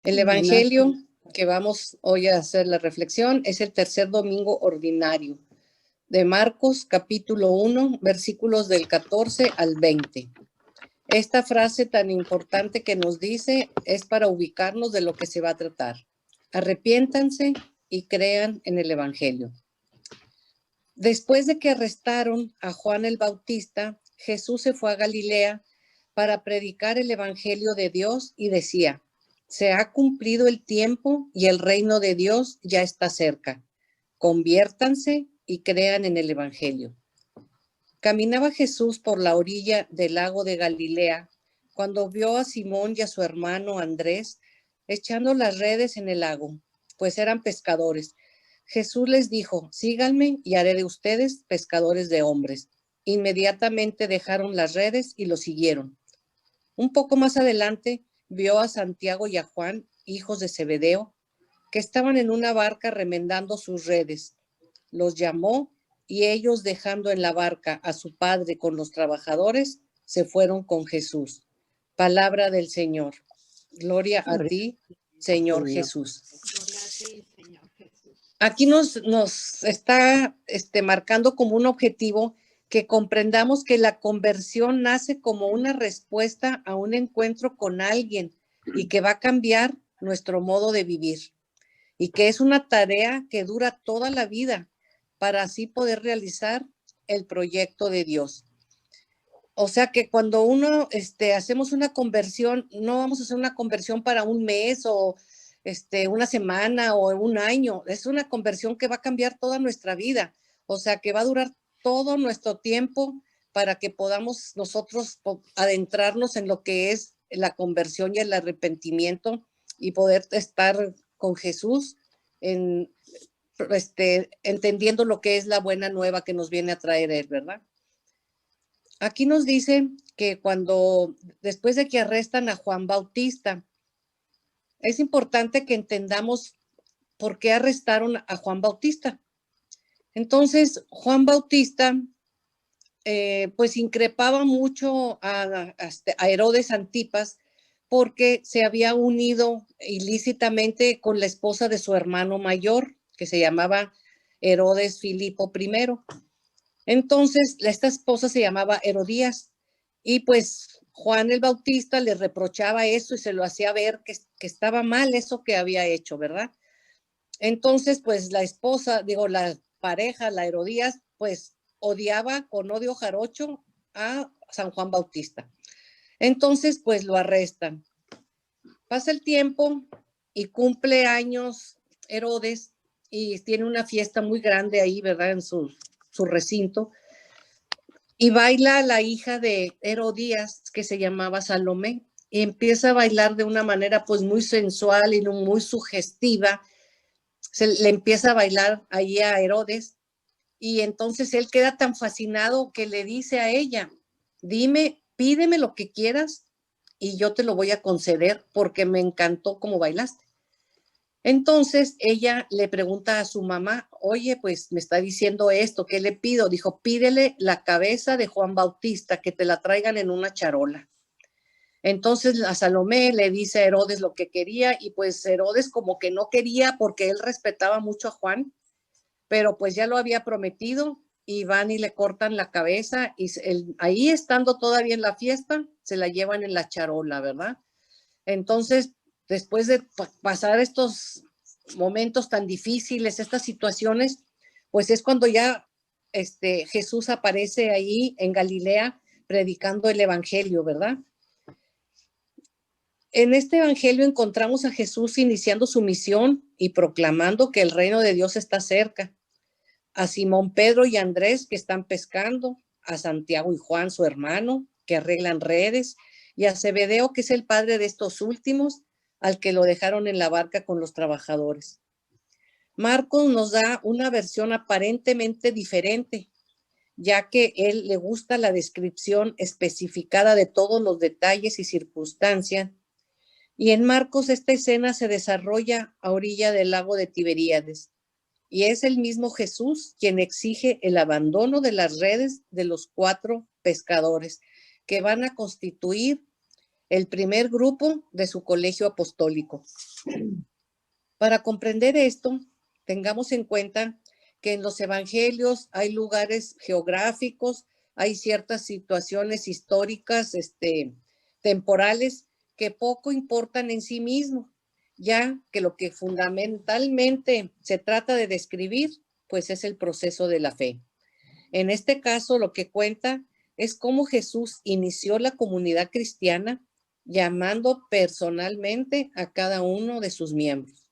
El Buenas. Evangelio que vamos hoy a hacer la reflexión es el tercer domingo ordinario de Marcos, capítulo 1, versículos del 14 al 20. Esta frase tan importante que nos dice es para ubicarnos de lo que se va a tratar. Arrepiéntanse y crean en el Evangelio. Después de que arrestaron a Juan el Bautista, Jesús se fue a Galilea para predicar el Evangelio de Dios y decía: se ha cumplido el tiempo y el reino de Dios ya está cerca. Conviértanse y crean en el Evangelio. Caminaba Jesús por la orilla del lago de Galilea cuando vio a Simón y a su hermano Andrés echando las redes en el lago, pues eran pescadores. Jesús les dijo: síganme y haré de ustedes pescadores de hombres. Inmediatamente dejaron las redes y lo siguieron. Un poco más adelante vio a Santiago y a Juan, hijos de Zebedeo, que estaban en una barca remendando sus redes. Los llamó y ellos, dejando en la barca a su padre con los trabajadores, se fueron con Jesús. Palabra del Señor. Gloria a ti, Señor Jesús. Gloria a ti, Señor Jesús. Aquí nos está marcando como un objetivo que comprendamos que la conversión nace como una respuesta a un encuentro con alguien y que va a cambiar nuestro modo de vivir, y que es una tarea que dura toda la vida para así poder realizar el proyecto de Dios. O sea que cuando uno hacemos una conversión, no vamos a hacer una conversión para un mes o una semana o un año. Es una conversión que va a cambiar toda nuestra vida. O sea que va a durar todo nuestro tiempo para que podamos nosotros adentrarnos en lo que es la conversión y el arrepentimiento y poder estar con Jesús entendiendo lo que es la buena nueva que nos viene a traer Él, ¿verdad? Aquí nos dice que después de que arrestan a Juan Bautista, es importante que entendamos por qué arrestaron a Juan Bautista. Entonces, Juan Bautista, pues increpaba mucho a Herodes Antipas porque se había unido ilícitamente con la esposa de su hermano mayor, que se llamaba Herodes Filipo I. Entonces, esta esposa se llamaba Herodías, y pues Juan el Bautista le reprochaba eso y se lo hacía ver que estaba mal eso que había hecho, ¿verdad? Entonces, pues la pareja, la Herodías, pues odiaba con odio jarocho a San Juan Bautista. Entonces, pues lo arrestan. Pasa el tiempo y cumple años Herodes y tiene una fiesta muy grande ahí, ¿verdad? En su recinto. Y baila la hija de Herodías, que se llamaba Salomé, y empieza a bailar de una manera pues muy sensual y muy sugestiva. Le empieza a bailar ahí a Herodes, y entonces él queda tan fascinado que le dice a ella: pídeme lo que quieras y yo te lo voy a conceder porque me encantó cómo bailaste. Entonces ella le pregunta a su mamá: oye, pues me está diciendo esto, ¿qué le pido? Dijo: pídele la cabeza de Juan Bautista, que te la traigan en una charola. Entonces a Salomé le dice a Herodes lo que quería, y pues Herodes como que no quería porque él respetaba mucho a Juan, pero pues ya lo había prometido, y van y le cortan la cabeza, y ahí estando todavía en la fiesta, se la llevan en la charola, ¿verdad? Entonces, después de pasar estos momentos tan difíciles, estas situaciones, pues es cuando ya Jesús aparece ahí en Galilea predicando el Evangelio, ¿verdad? En este Evangelio encontramos a Jesús iniciando su misión y proclamando que el reino de Dios está cerca. A Simón, Pedro y Andrés, que están pescando, a Santiago y Juan, su hermano, que arreglan redes, y a Zebedeo, que es el padre de estos últimos, al que lo dejaron en la barca con los trabajadores. Marcos nos da una versión aparentemente diferente, ya que él le gusta la descripción especificada de todos los detalles y circunstancias, y en Marcos esta escena se desarrolla a orilla del lago de Tiberíades, y es el mismo Jesús quien exige el abandono de las redes de los 4 pescadores que van a constituir el primer grupo de su colegio apostólico. Para comprender esto, tengamos en cuenta que en los evangelios hay lugares geográficos, hay ciertas situaciones históricas, temporales, que poco importan en sí mismo, ya que lo que fundamentalmente se trata de describir, pues es el proceso de la fe. En este caso, lo que cuenta es cómo Jesús inició la comunidad cristiana llamando personalmente a cada uno de sus miembros.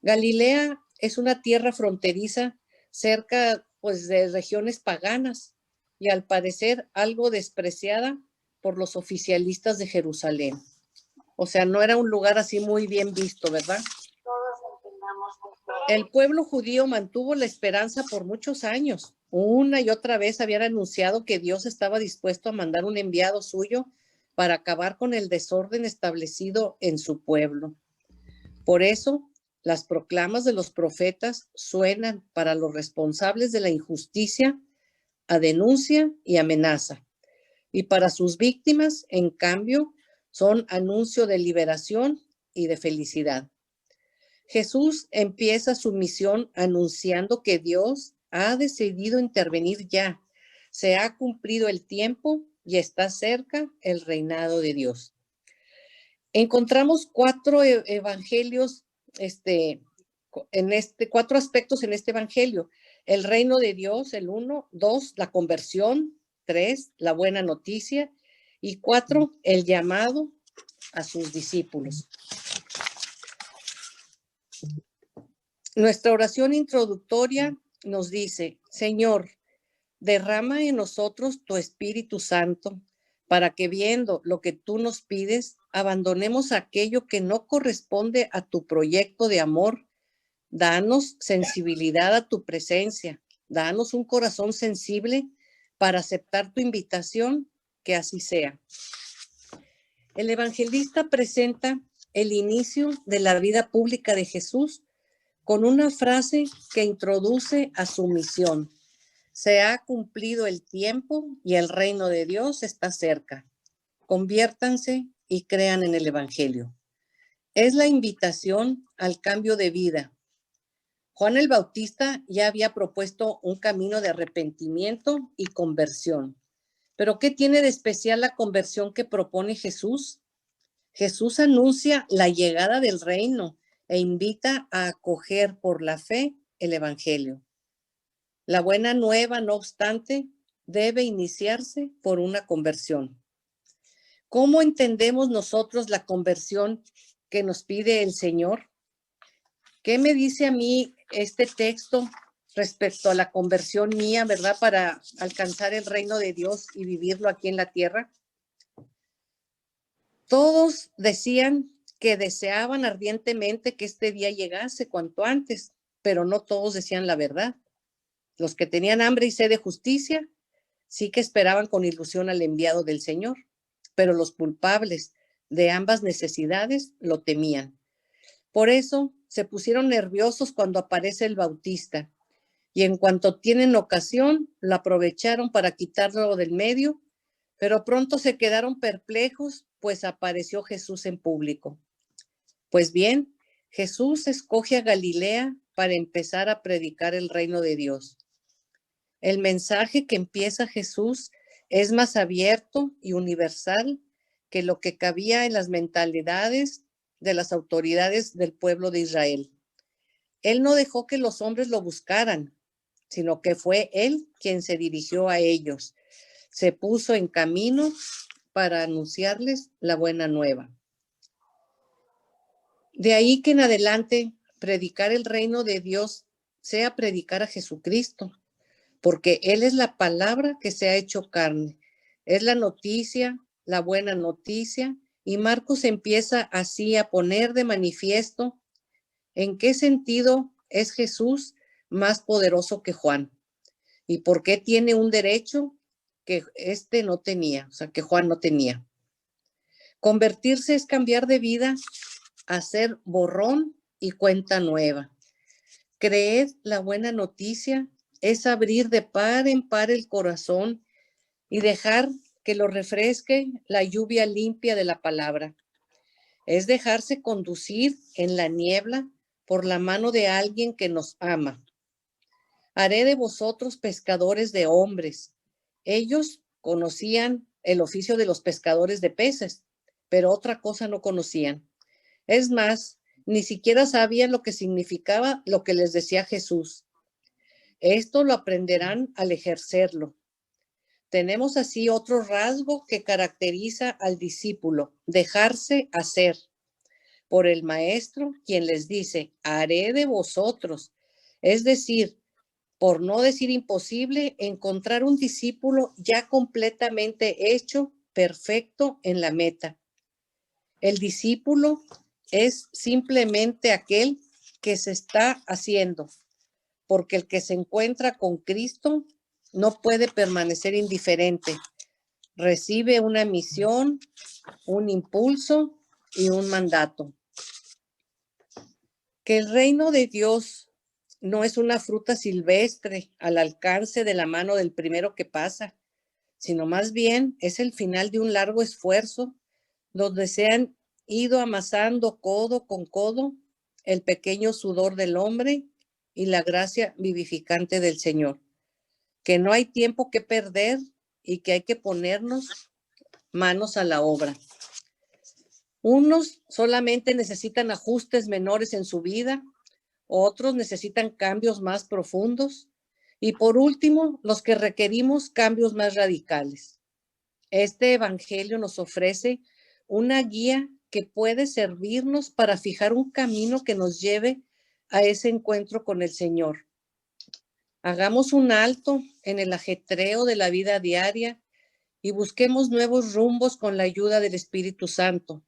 Galilea es una tierra fronteriza cerca, pues, de regiones paganas y al parecer algo despreciada por los oficialistas de Jerusalén. O sea, no era un lugar así muy bien visto, ¿verdad? El pueblo judío mantuvo la esperanza por muchos años. Una y otra vez habían anunciado que Dios estaba dispuesto a mandar un enviado suyo para acabar con el desorden establecido en su pueblo. Por eso, las proclamas de los profetas suenan para los responsables de la injusticia a denuncia y amenaza. Y para sus víctimas, en cambio, son anuncio de liberación y de felicidad. Jesús empieza su misión anunciando que Dios ha decidido intervenir ya. Se ha cumplido el tiempo y está cerca el reinado de Dios. Encontramos cuatro evangelios, cuatro aspectos en este evangelio. El reino de Dios, el 1, 2, la conversión, 3, la buena noticia y 4, el llamado a sus discípulos. Nuestra oración introductoria nos dice: Señor, derrama en nosotros tu Espíritu Santo para que, viendo lo que tú nos pides, abandonemos aquello que no corresponde a tu proyecto de amor. Danos sensibilidad a tu presencia, danos un corazón sensible para aceptar tu invitación, que así sea. El evangelista presenta el inicio de la vida pública de Jesús con una frase que introduce a su misión. Se ha cumplido el tiempo y el reino de Dios está cerca. Conviértanse y crean en el evangelio. Es la invitación al cambio de vida. Juan el Bautista ya había propuesto un camino de arrepentimiento y conversión. ¿Pero qué tiene de especial la conversión que propone Jesús? Jesús anuncia la llegada del reino e invita a acoger por la fe el evangelio. La buena nueva, no obstante, debe iniciarse por una conversión. ¿Cómo entendemos nosotros la conversión que nos pide el Señor? ¿Qué me dice a mí este texto respecto a la conversión mía, verdad, para alcanzar el reino de Dios y vivirlo aquí en la tierra? Todos decían que deseaban ardientemente que este día llegase cuanto antes, pero no todos decían la verdad. Los que tenían hambre y sed de justicia sí que esperaban con ilusión al enviado del Señor, pero los culpables de ambas necesidades lo temían. Por eso se pusieron nerviosos cuando aparece el Bautista y en cuanto tienen ocasión lo aprovecharon para quitarlo del medio, pero pronto se quedaron perplejos, pues apareció Jesús en público. Pues bien, Jesús escoge a Galilea para empezar a predicar el reino de Dios. El mensaje que empieza Jesús es más abierto y universal que lo que cabía en las mentalidades de las autoridades del pueblo de Israel. Él no dejó que los hombres lo buscaran, sino que fue él quien se dirigió a ellos. Se puso en camino para anunciarles la buena nueva. De ahí que en adelante predicar el reino de Dios sea predicar a Jesucristo, porque Él es la palabra que se ha hecho carne. Es la noticia, la buena noticia, y Marcos empieza así a poner de manifiesto en qué sentido es Jesús más poderoso que Juan y por qué tiene un derecho que este no tenía, o sea, que Juan no tenía. Convertirse es cambiar de vida, hacer borrón y cuenta nueva. Creer la buena noticia es abrir de par en par el corazón y dejar que lo refresque la lluvia limpia de la palabra. Es dejarse conducir en la niebla por la mano de alguien que nos ama. Haré de vosotros pescadores de hombres. Ellos conocían el oficio de los pescadores de peces, pero otra cosa no conocían. Es más, ni siquiera sabían lo que significaba lo que les decía Jesús. Esto lo aprenderán al ejercerlo. Tenemos así otro rasgo que caracteriza al discípulo: dejarse hacer por el maestro, quien les dice, haré de vosotros. Es decir, por no decir imposible, encontrar un discípulo ya completamente hecho, perfecto en la meta. El discípulo es simplemente aquel que se está haciendo, porque el que se encuentra con Cristo no puede permanecer indiferente. Recibe una misión, un impulso y un mandato. Que el reino de Dios no es una fruta silvestre al alcance de la mano del primero que pasa, sino más bien es el final de un largo esfuerzo donde se han ido amasando codo con codo el pequeño sudor del hombre y la gracia vivificante del Señor. Que no hay tiempo que perder y que hay que ponernos manos a la obra. Unos solamente necesitan ajustes menores en su vida, otros necesitan cambios más profundos y por último, los que requerimos cambios más radicales. Este evangelio nos ofrece una guía que puede servirnos para fijar un camino que nos lleve a ese encuentro con el Señor. Hagamos un alto en el ajetreo de la vida diaria y busquemos nuevos rumbos con la ayuda del Espíritu Santo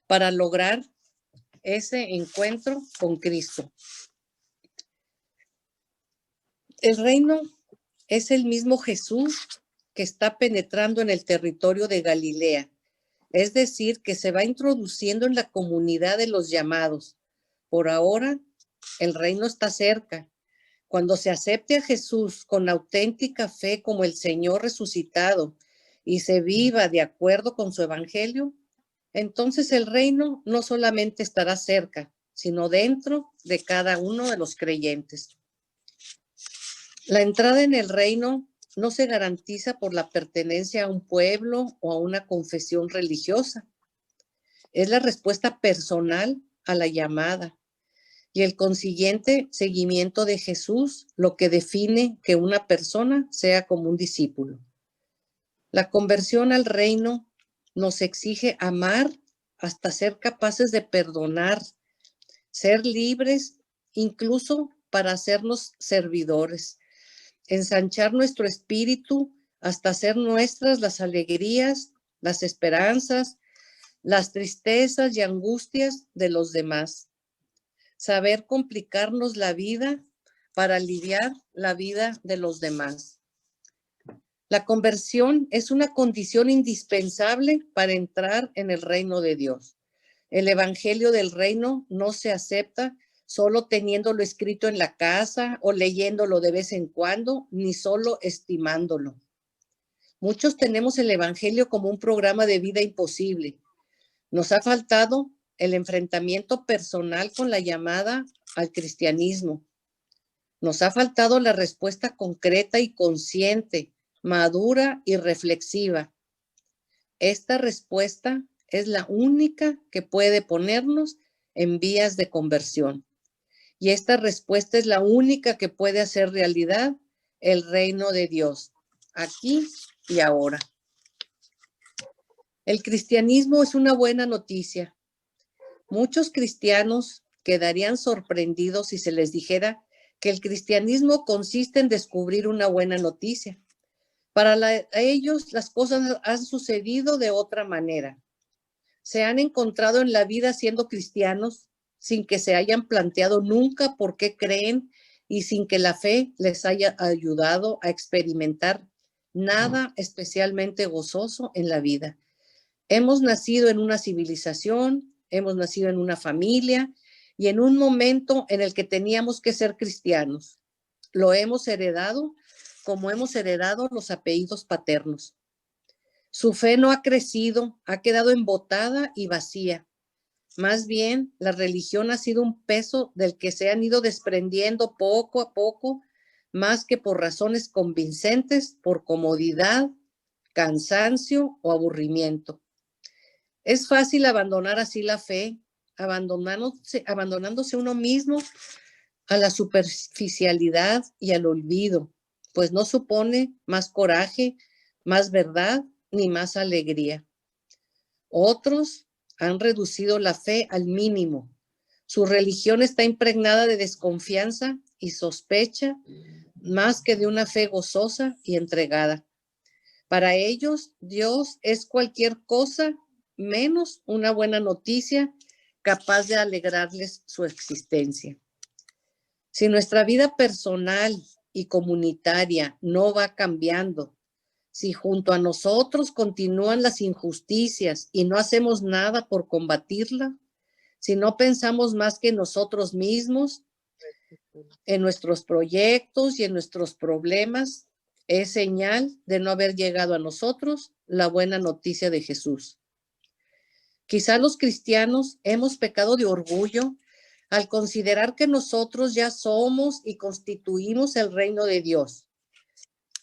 para lograr ese encuentro con Cristo. El reino es el mismo Jesús que está penetrando en el territorio de Galilea, es decir, que se va introduciendo en la comunidad de los llamados. Por ahora, el reino está cerca. Cuando se acepte a Jesús con auténtica fe como el Señor resucitado y se viva de acuerdo con su evangelio, entonces el reino no solamente estará cerca, sino dentro de cada uno de los creyentes. La entrada en el reino no se garantiza por la pertenencia a un pueblo o a una confesión religiosa. Es la respuesta personal a la llamada y el consiguiente seguimiento de Jesús lo que define que una persona sea como un discípulo. La conversión al reino nos exige amar hasta ser capaces de perdonar, ser libres incluso para hacernos servidores, ensanchar nuestro espíritu hasta hacer nuestras las alegrías, las esperanzas, las tristezas y angustias de los demás. Saber complicarnos la vida para aliviar la vida de los demás. La conversión es una condición indispensable para entrar en el reino de Dios. El evangelio del reino no se acepta solo teniéndolo escrito en la casa o leyéndolo de vez en cuando, ni solo estimándolo. Muchos tenemos el evangelio como un programa de vida imposible. Nos ha faltado el enfrentamiento personal con la llamada al cristianismo. Nos ha faltado la respuesta concreta y consciente, madura y reflexiva. Esta respuesta es la única que puede ponernos en vías de conversión. Y esta respuesta es la única que puede hacer realidad el reino de Dios, aquí y ahora. El cristianismo es una buena noticia. Muchos cristianos quedarían sorprendidos si se les dijera que el cristianismo consiste en descubrir una buena noticia. Para ellos las cosas han sucedido de otra manera. Se han encontrado en la vida siendo cristianos sin que se hayan planteado nunca por qué creen y sin que la fe les haya ayudado a experimentar nada especialmente gozoso en la vida. Hemos nacido en una civilización, hemos nacido en una familia y en un momento en el que teníamos que ser cristianos. Lo hemos heredado como hemos heredado los apellidos paternos. Su fe no ha crecido, ha quedado embotada y vacía. Más bien, la religión ha sido un peso del que se han ido desprendiendo poco a poco, más que por razones convincentes, por comodidad, cansancio o aburrimiento. Es fácil abandonar así la fe, abandonándose uno mismo a la superficialidad y al olvido, pues no supone más coraje, más verdad ni más alegría. Otros han reducido la fe al mínimo. Su religión está impregnada de desconfianza y sospecha más que de una fe gozosa y entregada. Para ellos, Dios es cualquier cosa menos una buena noticia capaz de alegrarles su existencia. Si nuestra vida personal y comunitaria no va cambiando, si junto a nosotros continúan las injusticias y no hacemos nada por combatirla, si no pensamos más que en nosotros mismos, en nuestros proyectos y en nuestros problemas, es señal de no haber llegado a nosotros la buena noticia de Jesús. Quizá los cristianos hemos pecado de orgullo al considerar que nosotros ya somos y constituimos el reino de Dios.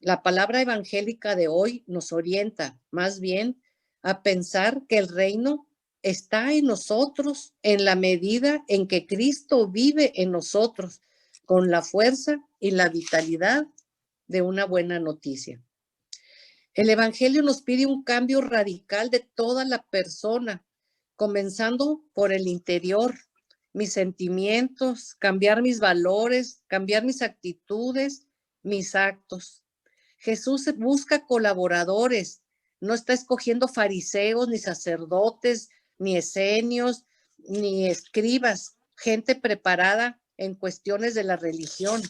La palabra evangélica de hoy nos orienta más bien a pensar que el reino está en nosotros en la medida en que Cristo vive en nosotros con la fuerza y la vitalidad de una buena noticia. El evangelio nos pide un cambio radical de toda la persona, comenzando por el interior, mis sentimientos, cambiar mis valores, cambiar mis actitudes, mis actos. Jesús busca colaboradores, no está escogiendo fariseos, ni sacerdotes, ni esenios, ni escribas, gente preparada en cuestiones de la religión.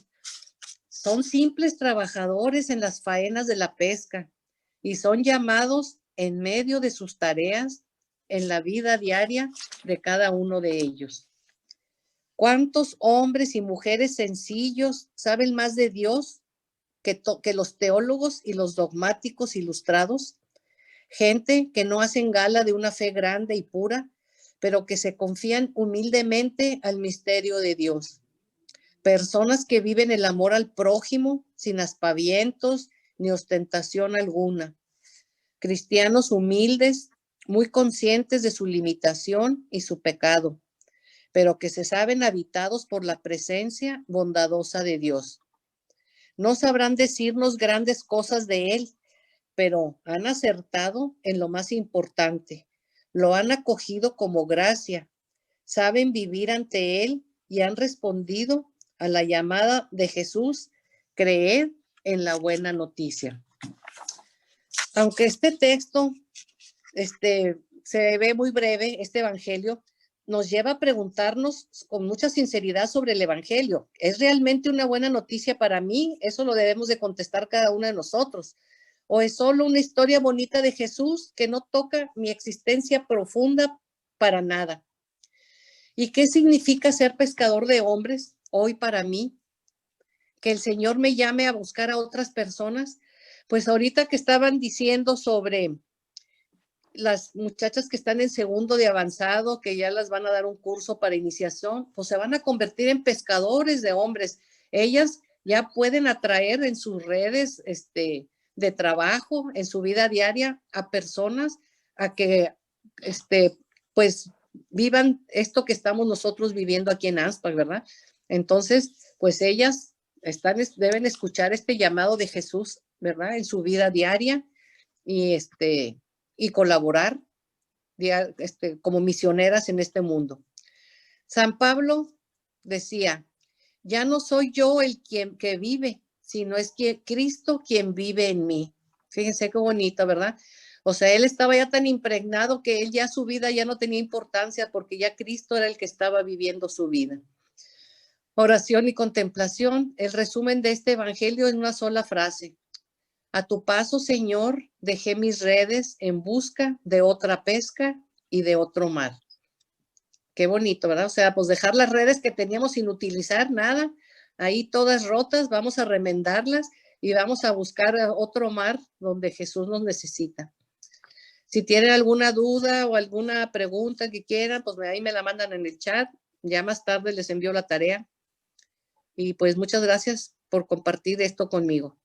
Son simples trabajadores en las faenas de la pesca y son llamados en medio de sus tareas en la vida diaria de cada uno de ellos. ¿Cuántos hombres y mujeres sencillos saben más de Dios que los teólogos y los dogmáticos ilustrados? Gente que no hacen gala de una fe grande y pura, pero que se confían humildemente al misterio de Dios. Personas que viven el amor al prójimo sin aspavientos ni ostentación alguna. Cristianos humildes, muy conscientes de su limitación y su pecado, pero que se saben habitados por la presencia bondadosa de Dios. No sabrán decirnos grandes cosas de Él, pero han acertado en lo más importante. Lo han acogido como gracia. Saben vivir ante Él y han respondido a la llamada de Jesús, creer en la buena noticia. Aunque este texto se ve muy breve, este evangelio nos lleva a preguntarnos con mucha sinceridad sobre el evangelio. ¿Es realmente una buena noticia para mí? Eso lo debemos de contestar cada uno de nosotros. ¿O es solo una historia bonita de Jesús que no toca mi existencia profunda para nada? ¿Y qué significa ser pescador de hombres hoy para mí? Que el Señor me llame a buscar a otras personas. Pues ahorita que estaban diciendo sobre las muchachas que están en segundo de avanzado, que ya las van a dar un curso para iniciación, pues se van a convertir en pescadores de hombres. Ellas ya pueden atraer en sus redes de trabajo, en su vida diaria, a personas a que pues vivan esto que estamos nosotros viviendo aquí en Anspach, ¿verdad? Entonces, pues ellas deben escuchar este llamado de Jesús, ¿verdad? En su vida diaria y colaborar como misioneras en este mundo. San Pablo decía, ya no soy yo el que vive, sino es Cristo quien vive en mí. Fíjense qué bonito, ¿verdad? O sea, él estaba ya tan impregnado que él ya su vida ya no tenía importancia porque ya Cristo era el que estaba viviendo su vida. Oración y contemplación, el resumen de este evangelio en una sola frase. A tu paso, Señor, dejé mis redes en busca de otra pesca y de otro mar. Qué bonito, ¿verdad? O sea, pues dejar las redes que teníamos sin utilizar, nada, ahí todas rotas, vamos a remendarlas y vamos a buscar otro mar donde Jesús nos necesita. Si tienen alguna duda o alguna pregunta que quieran, pues ahí me la mandan en el chat. Ya más tarde les envío la tarea. Y pues muchas gracias por compartir esto conmigo.